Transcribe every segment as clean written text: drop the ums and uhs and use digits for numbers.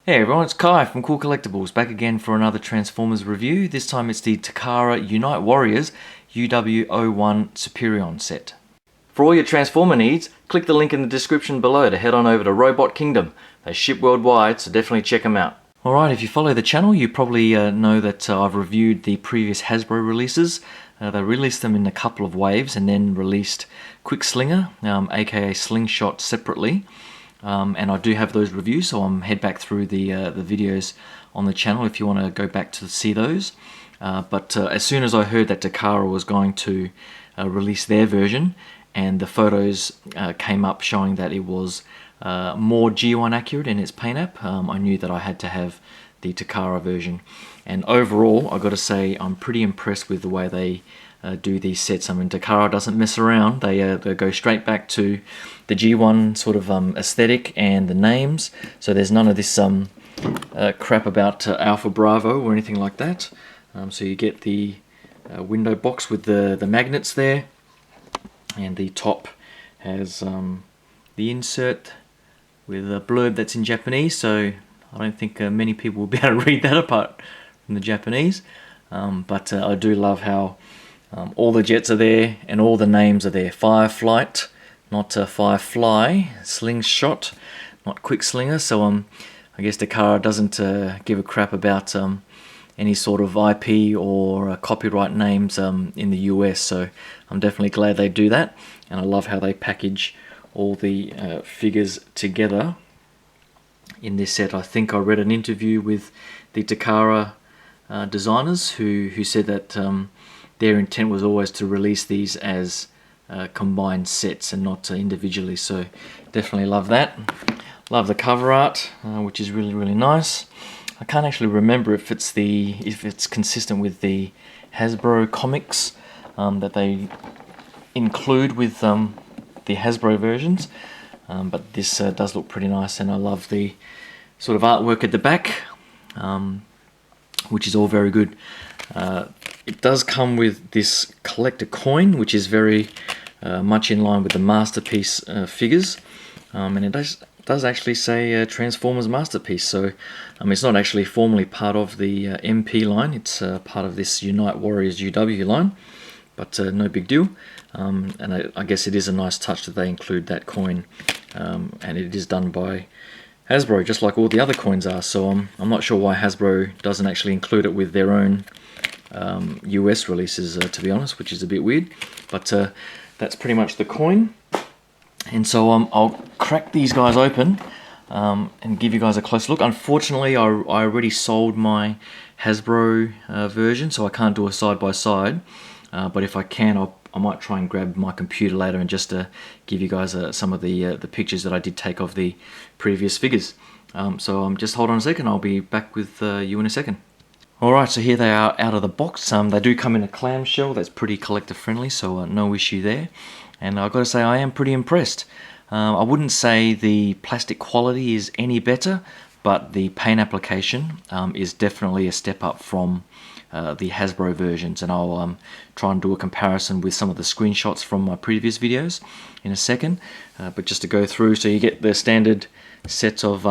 Hey everyone, it's Kai from Kool Collectibles, back again for another Transformers review. This time it's the Takara Unite Warriors UW-01 Superion set. For all your Transformer needs, click the link in the description below to head on over to Robot Kingdom. They ship worldwide, so definitely check them out. Alright, if you follow the channel, you probably know that I've reviewed the previous Hasbro releases. They released them in a couple of waves and then released Quick Slinger, aka Slingshot, separately. And I do have those reviews, so I'm head back through the videos on the channel if you want to go back to see those. But as soon as I heard that Takara was going to release their version, and the photos came up showing that it was more G1 accurate in its paint app, I knew that I had to have the Takara version. And overall, I've got to say I'm pretty impressed with the way they do these sets. I mean, Takara doesn't mess around. They go straight back to the G1 sort of aesthetic and the names. So there's none of this crap about Alpha Bravo or anything like that. So you get the window box with the magnets there, and the top has the insert with a blurb that's in Japanese. So I don't think many people will be able to read that apart from the Japanese. But I do love how all the jets are there and all the names are there. Firefly, not Firefly, Slingshot, not Quick Slinger. So I guess Takara doesn't give a crap about any sort of IP or copyright names in the US. So I'm definitely glad they do that, and I love how they package all the figures together in this set. I think I read an interview with the Takara designers who said that their intent was always to release these as combined sets and not individually, so definitely love that. Love the cover art, which is really nice. I can't actually remember if it's consistent with the Hasbro comics that they include with the Hasbro versions, but this does look pretty nice, and I love the sort of artwork at the back, which is all very good. It does come with this collector coin, which is very much in line with the Masterpiece figures, and it does actually say Transformers Masterpiece, so it's not actually formally part of the MP line. It's part of this Unite Warriors UW line, but no big deal. And I guess it is a nice touch that they include that coin, and it is done by Hasbro, just like all the other coins are. So I'm not sure why Hasbro doesn't actually include it with their own US releases, to be honest, which is a bit weird. But that's pretty much the coin. And so I'll crack these guys open and give you guys a close look. Unfortunately, I already sold my Hasbro version, so I can't do a side-by-side. But if I can, I might try and grab my computer later and just give you guys some of the pictures that I did take of the previous figures. So just hold on a second, I'll be back with you in a second. Alright, so here they are out of the box. They do come in a clamshell that's pretty collector friendly, so no issue there. And I've got to say, I am pretty impressed. I wouldn't say the plastic quality is any better, but the paint application is definitely a step up from the Hasbro versions, and I'll try and do a comparison with some of the screenshots from my previous videos in a second. But just to go through, so you get the standard sets of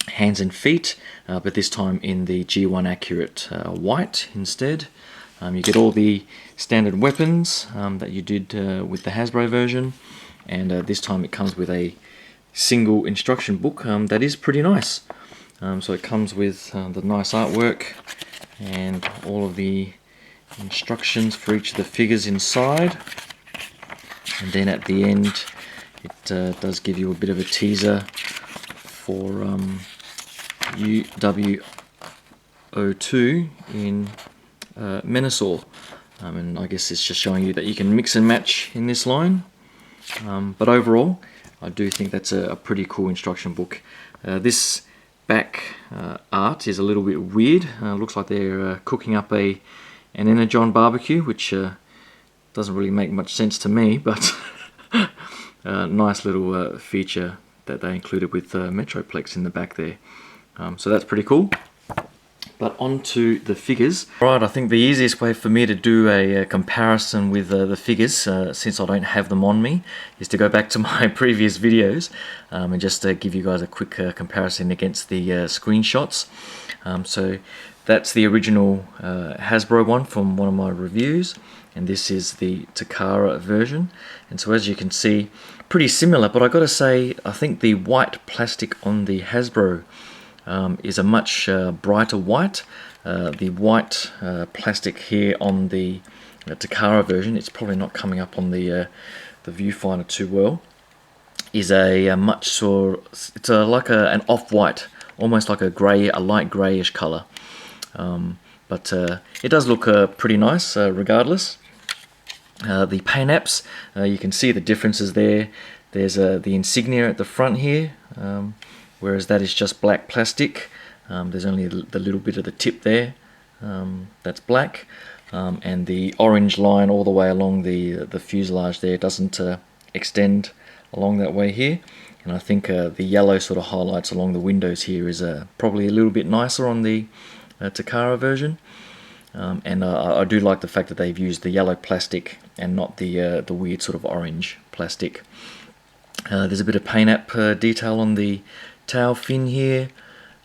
hands and feet, but this time in the G1 accurate white instead. You get all the standard weapons that you did with the Hasbro version, and this time it comes with a single instruction book that is pretty nice. So it comes with the nice artwork and all of the instructions for each of the figures inside, and then at the end it does give you a bit of a teaser for UW-02 in Menasor, and I guess it's just showing you that you can mix and match in this line, but overall I do think that's a pretty cool instruction book. This back art is a little bit weird. Looks like they're cooking up an Energon barbecue, which doesn't really make much sense to me, but nice little feature that they included with Metroplex in the back there. So that's pretty cool. But on to the figures. Right, I think the easiest way for me to do a comparison with the figures, since I don't have them on me, is to go back to my previous videos and just give you guys a quick comparison against the screenshots. So that's the original Hasbro one from one of my reviews, and this is the Takara version. And so as you can see, pretty similar, but I gotta say, I think the white plastic on the Hasbro is a much brighter white. The white plastic here on the Takara version, it's probably not coming up on the viewfinder too well, is a much it's like an off-white, almost like a light greyish colour. But it does look pretty nice regardless. The paint apps, you can see the differences there. There's the insignia at the front here, whereas that is just black plastic. There's only the little bit of the tip there, that's black, and the orange line all the way along the fuselage there doesn't extend along that way here. And I think the yellow sort of highlights along the windows here is probably a little bit nicer on the Takara version. And I do like the fact that they've used the yellow plastic and not the weird sort of orange plastic. There's a bit of paint app detail on the tail fin here,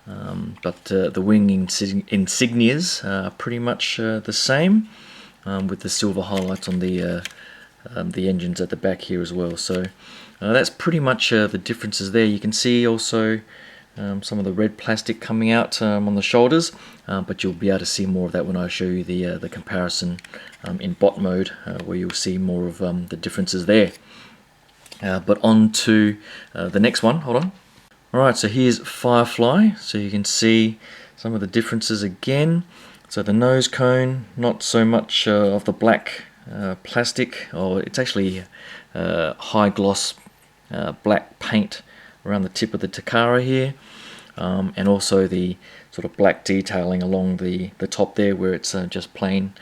but the wing insignias are pretty much the same, with the silver highlights on the engines at the back here as well. So that's pretty much the differences there. You can see also some of the red plastic coming out on the shoulders, but you'll be able to see more of that when I show you the comparison in bot mode, where you'll see more of the differences there. But on to the next one. Hold on. Alright, so here's Firefly. So you can see some of the differences again. So the nose cone, not so much of the black plastic, or it's actually high gloss black paint around the tip of the Takara here, and also the sort of black detailing along the top there, where it's just plain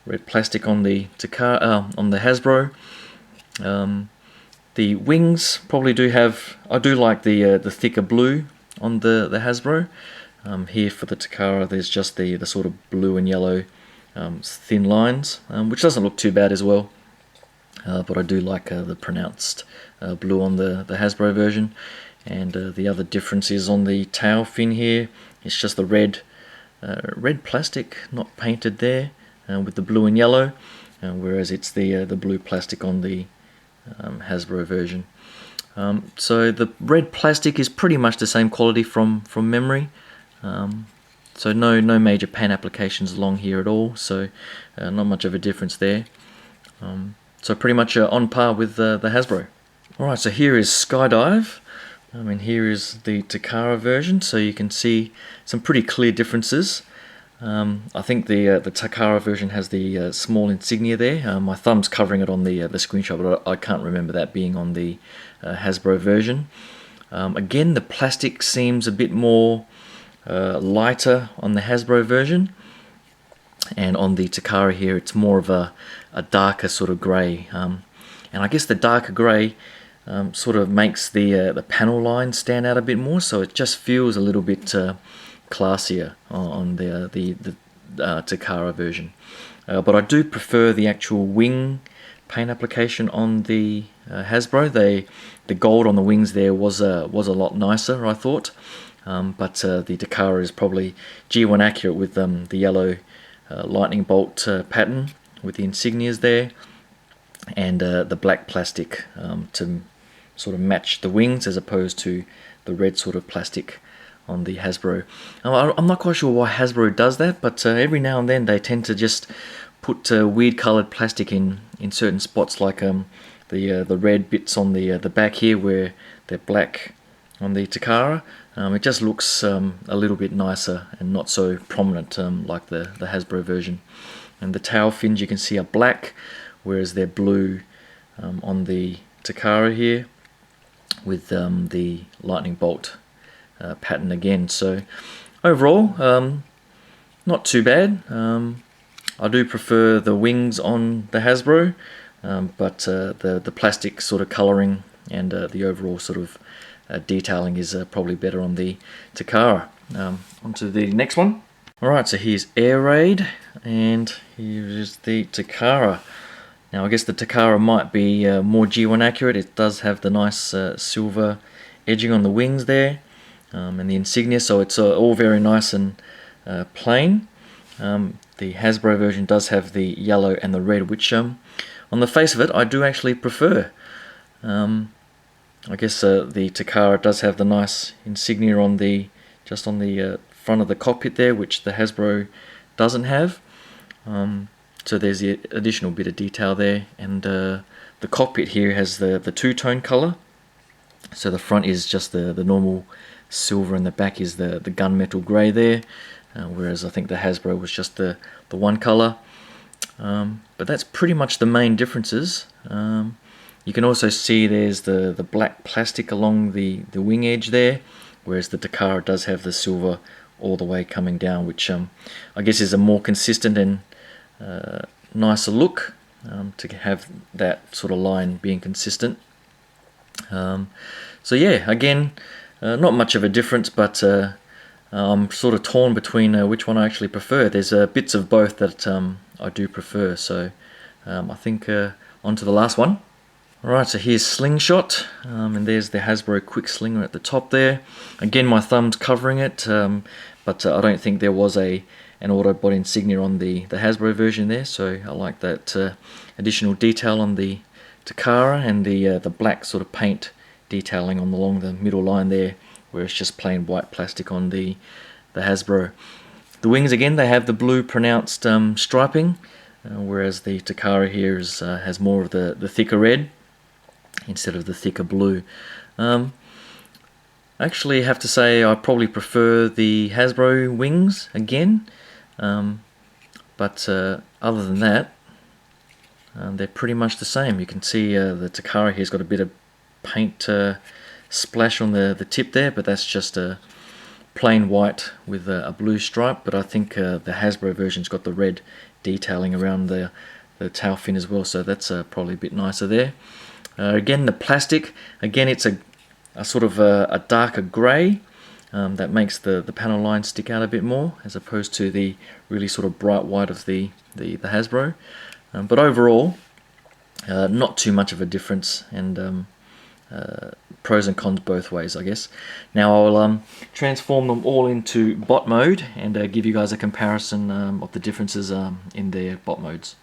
red plastic on the Takara, on the Hasbro. The wings probably do have, I do like the thicker blue on the Hasbro. Here for the Takara, there's just the sort of blue and yellow thin lines, which doesn't look too bad as well. But I do like the pronounced blue on the Hasbro version. And the other difference is on the tail fin here. It's just the red plastic, not painted there, with the blue and yellow, whereas it's the blue plastic on the Hasbro version. So the red plastic is pretty much the same quality from memory. So no major paint applications along here at all. So not much of a difference there. So pretty much on par with the Hasbro. Alright, so here is Skydive. And here is the Takara version. So you can see some pretty clear differences. I think the Takara version has the small insignia there. My thumb's covering it on the screenshot, but I can't remember that being on the Hasbro version. Again, the plastic seems a bit more lighter on the Hasbro version, and on the Takara here it's more of a darker sort of grey. And I guess the darker grey sort of makes the panel line stand out a bit more, so it just feels a little bit classier on the Takara version. But I do prefer the actual wing paint application on the Hasbro. The gold on the wings there was a lot nicer, I thought. But the Takara is probably G1 accurate with the yellow lightning bolt pattern with the insignias there, and the black plastic to sort of match the wings, as opposed to the red sort of plastic on the Hasbro. I'm not quite sure why Hasbro does that, but every now and then they tend to just put weird coloured plastic in certain spots, like the red bits on the back here where they're black on the Takara. It just looks a little bit nicer and not so prominent like the Hasbro version. And the tail fins you can see are black, whereas they're blue on the Takara here, with the lightning bolt pattern again. So overall, not too bad. I do prefer the wings on the Hasbro, but the plastic sort of colouring and the overall sort of detailing is probably better on the Takara. On to the next one. Alright, so here's Air Raid, and here's the Takara. Now I guess the Takara might be more G1 accurate. It does have the nice silver edging on the wings there, and the insignia, so it's all very nice and plain. The Hasbro version does have the yellow and the red, which on the face of it I do actually prefer. I guess the Takara does have the nice insignia on the front of the cockpit there, which the Hasbro doesn't have. So there's the additional bit of detail there, and the cockpit here has the two-tone color. So the front is just the normal silver, and the back is the gunmetal grey there, whereas I think the Hasbro was just the one color. But that's pretty much the main differences. You can also see there's the black plastic along the wing edge there, whereas the Takara does have the silver all the way coming down, which I guess is a more consistent and nicer look, to have that sort of line being consistent. So yeah, again, not much of a difference, but I'm sort of torn between which one I actually prefer. There's bits of both that I do prefer, so I think on to the last one. Alright, so here's Slingshot, and there's the Hasbro Quick Slinger at the top there. Again, my thumb's covering it, but I don't think there was an Autobot insignia on the Hasbro version there, so I like that additional detail on the Takara, and the black sort of paint detailing along the middle line there, where it's just plain white plastic on the Hasbro. The wings, again, they have the blue pronounced striping, whereas the Takara here has more of the thicker red instead of the thicker blue. I actually have to say I probably prefer the Hasbro wings again, but other than that, they're pretty much the same. You can see the Takara here's got a bit of paint splash on the tip there, but that's just a plain white with a blue stripe. But I think the Hasbro version's got the red detailing around the tail fin as well, so that's probably a bit nicer there. Again, the plastic, again, it's a sort of a darker grey, that makes the panel line stick out a bit more, as opposed to the really sort of bright white of the Hasbro. But overall, not too much of a difference, and pros and cons both ways, I guess. Now I'll transform them all into bot mode and give you guys a comparison of the differences in their bot modes.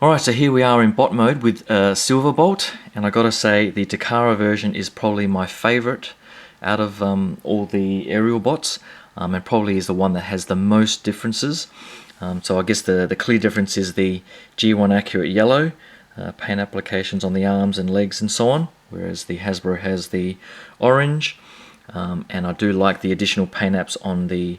Alright, so here we are in bot mode with Silverbolt, and I gotta say the Takara version is probably my favourite out of all the Aerialbots, and probably is the one that has the most differences. So I guess the clear difference is the G1 accurate yellow, paint applications on the arms and legs and so on, whereas the Hasbro has the orange, and I do like the additional paint apps on the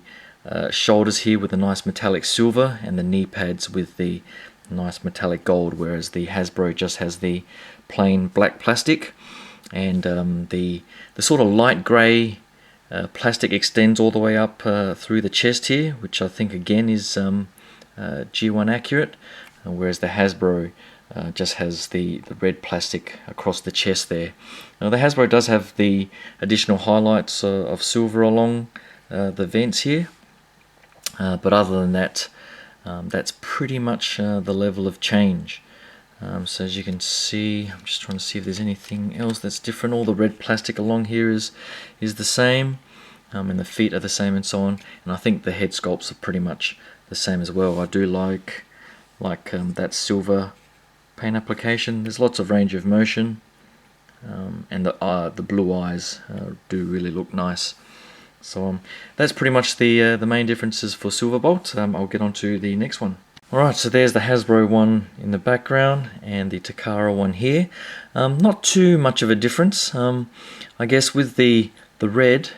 shoulders here with the nice metallic silver, and the knee pads with the nice metallic gold, whereas the Hasbro just has the plain black plastic, and the sort of light grey plastic extends all the way up through the chest here, which I think again is G1 accurate, whereas the Hasbro just has the red plastic across the chest there. Now the Hasbro does have the additional highlights of silver along the vents here, but other than that, that's pretty much the level of change. So as you can see, I'm just trying to see if there's anything else that's different. All the red plastic along here is the same, and the feet are the same and so on. And I think the head sculpts are pretty much the same as well. I do like that silver paint application. There's lots of range of motion, and the blue eyes do really look nice. So that's pretty much the main differences for Silverbolt. I'll get on to the next one. Alright, so there's the Hasbro one in the background and the Takara one here. Not too much of a difference. I guess with the red,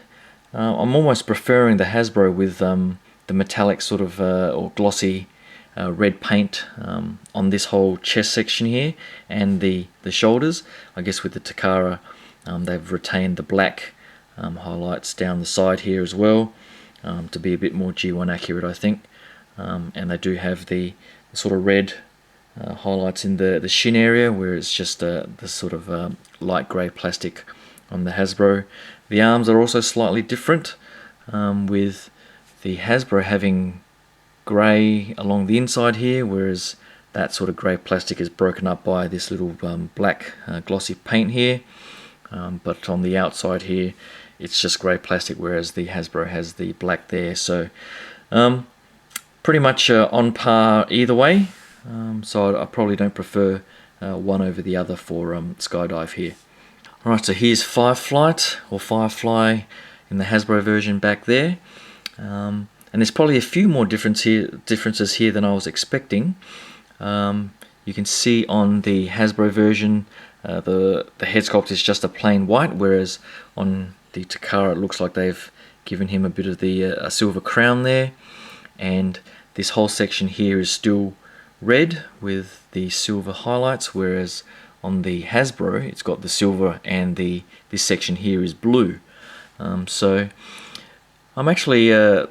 I'm almost preferring the Hasbro with the metallic sort of or glossy red paint on this whole chest section here and the shoulders. I guess with the Takara, they've retained the black highlights down the side here as well, to be a bit more G1 accurate, I think. And they do have the sort of red highlights in the shin area, where it's just the sort of light grey plastic on the Hasbro. The arms are also slightly different, with the Hasbro having grey along the inside here, whereas that sort of grey plastic is broken up by this little black glossy paint here. But on the outside here, it's just grey plastic, whereas the Hasbro has the black there. So pretty much on par either way. So I probably don't prefer one over the other for Skydive here. Alright, so here's Fireflight or Firefly in the Hasbro version back there. And there's probably a few more differences here than I was expecting. You can see on the Hasbro version the head sculpt is just a plain white, whereas on the Takara it looks like they've given him a bit of the a silver crown there, and this whole section here is still red with the silver highlights, whereas on the Hasbro it's got the silver and this section here is blue. So I'm actually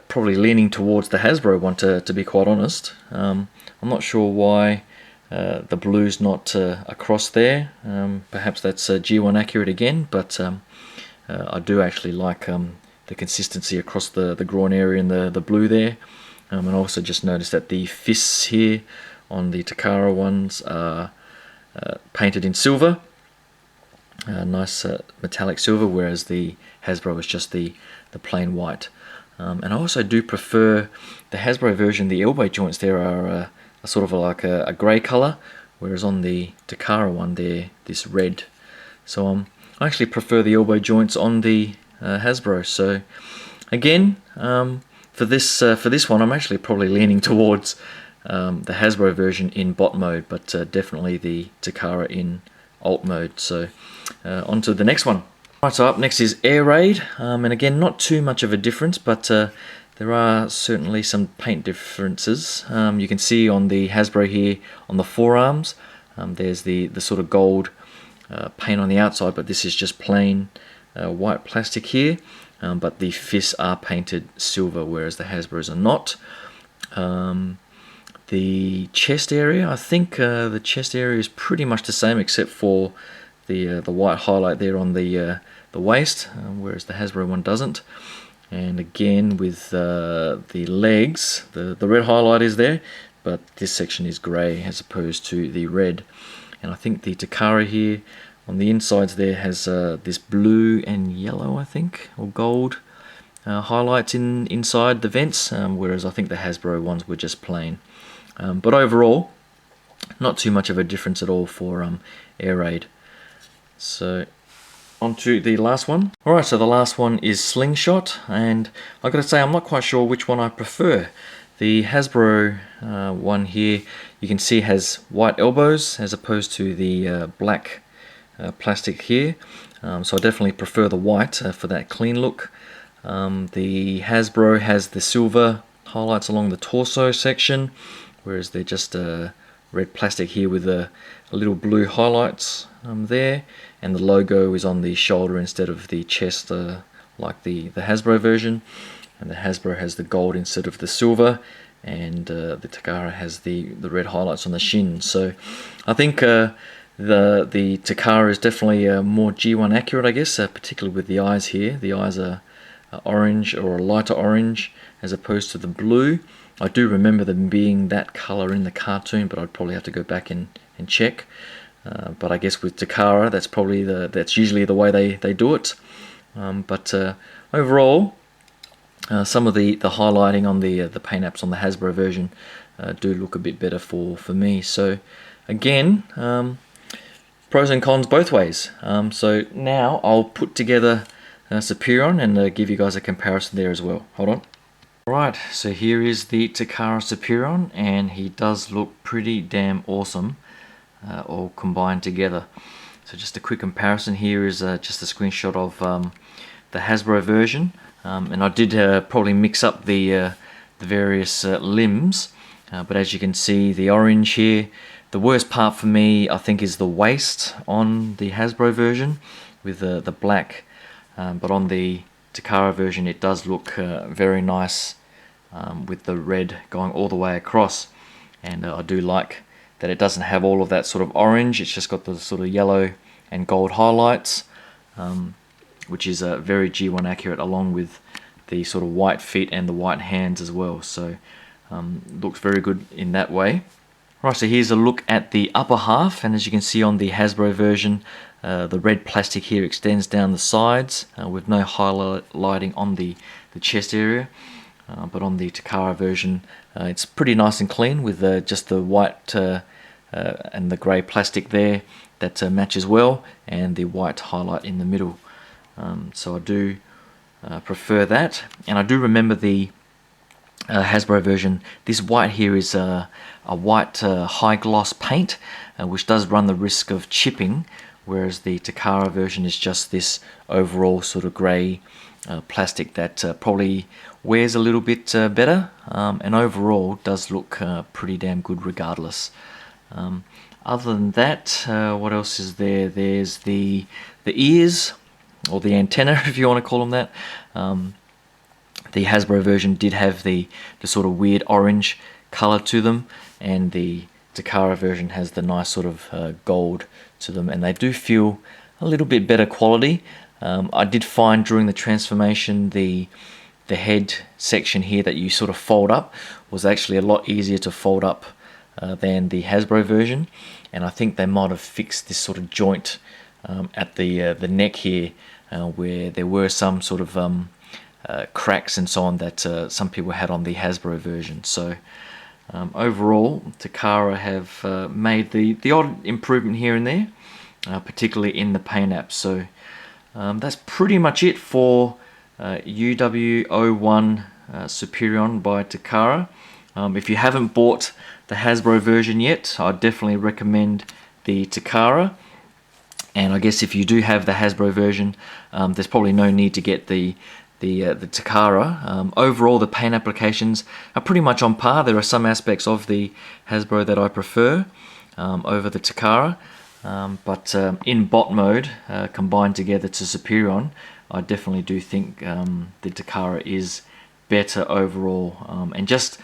probably leaning towards the Hasbro one, to be quite honest. I'm not sure why the blue's not across there. Perhaps that's G1 accurate again, but I do actually like the consistency across the groin area and the blue there. And also just noticed that the fists here on the Takara ones are painted in silver, nice metallic silver, whereas the Hasbro is just the plain white. And I also do prefer the Hasbro version. The elbow joints there are sort of like a grey colour, whereas on the Takara one they're this red. So I actually prefer the elbow joints on the Hasbro. So again, for this one I'm actually probably leaning towards the Hasbro version in bot mode, but definitely the Takara in alt mode. So on to the next one. Right, so up next is Air Raid, and again not too much of a difference, but there are certainly some paint differences. You can see on the Hasbro here on the forearms, there's the sort of gold paint on the outside, but this is just plain white plastic here. But the fists are painted silver, whereas the Hasbros are not. The chest area, I think the chest area is pretty much the same, except for the white highlight there on the waist, whereas the Hasbro one doesn't. And again with the legs, the red highlight is there, but this section is grey as opposed to the red. And I think the Takara here on the insides there has this blue and yellow, I think, or gold highlights inside the vents, whereas I think the Hasbro ones were just plain. But overall, not too much of a difference at all for Air Raid. So on to the last one. Alright, so the last one is Slingshot, and I've got to say I'm not quite sure which one I prefer. The Hasbro one here, you can see has white elbows as opposed to the black plastic here. So I definitely prefer the white for that clean look. The Hasbro has the silver highlights along the torso section, whereas they're just red plastic here with a little blue highlights there, and the logo is on the shoulder instead of the chest like the Hasbro version, and the Hasbro has the gold instead of the silver, and the Takara has the red highlights on the shin. So I think the Takara is definitely more G1 accurate, I guess, particularly with the eyes here. The eyes are orange or a lighter orange as opposed to the blue. I do remember them being that colour in the cartoon, but I'd probably have to go back and check. But I guess with Takara, that's usually the way they do it. But overall, some of the highlighting on the paint apps on the Hasbro version do look a bit better for me. So again, pros and cons both ways. So now I'll put together Superion and give you guys a comparison there as well. Hold on. Right, so here is the Takara Superion, and he does look pretty damn awesome all combined together. So just a quick comparison here is just a screenshot of the Hasbro version, and I did probably mix up the various limbs, but as you can see, the orange here, the worst part for me I think is the waist on the Hasbro version with the black, but on the Takara version it does look very nice with the red going all the way across, and I do like that it doesn't have all of that sort of orange. It's just got the sort of yellow and gold highlights, which is very G1 accurate, along with the sort of white feet and the white hands as well. So Looks very good in that way. Right, so here's a look at the upper half, and as you can see on the Hasbro version, the red plastic here extends down the sides with no highlighting on the chest area. But on the Takara version, it's pretty nice and clean with just the white and the grey plastic there that matches well, and the white highlight in the middle. So I do prefer that, and I do remember the Hasbro version. This white here is a white high gloss paint, which does run the risk of chipping, whereas the Takara version is just this overall sort of grey plastic that probably wears a little bit better, and overall does look pretty damn good regardless. Other than that, what else is there? There's the ears, or the antenna if you want to call them that. The Hasbro version did have the sort of weird orange color to them, and the Takara version has the nice sort of gold to them, and they do feel a little bit better quality. I did find during the transformation the head section here that you sort of fold up was actually a lot easier to fold up than the Hasbro version, and I think they might have fixed this sort of joint at the neck here where there were some sort of cracks and so on that some people had on the Hasbro version. So overall, Takara have made the odd improvement here and there, particularly in the paint apps. So that's pretty much it for UW-01 Superion by Takara. If you haven't bought the Hasbro version yet, I definitely recommend the Takara. And I guess if you do have the Hasbro version, there's probably no need to get the Takara. Overall, the paint applications are pretty much on par. There are some aspects of the Hasbro that I prefer over the Takara, but in bot mode, combined together to Superion, I definitely do think the Takara is better overall. And just,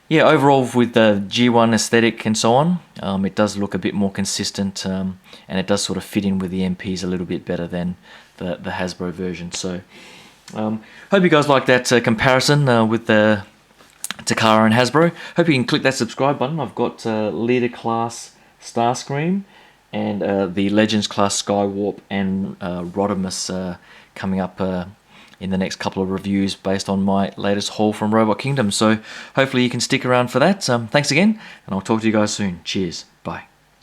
yeah, overall with the G1 aesthetic and so on, it does look a bit more consistent, and it does sort of fit in with the MPs a little bit better than the Hasbro version. So hope you guys like that comparison with the Takara and Hasbro. Hope you can click that subscribe button. I've got Leader Class Starscream and the Legends Class Skywarp and Rodimus coming up in the next couple of reviews based on my latest haul from Robot Kingdom. So hopefully you can stick around for that. Thanks again, and I'll talk to you guys soon. Cheers.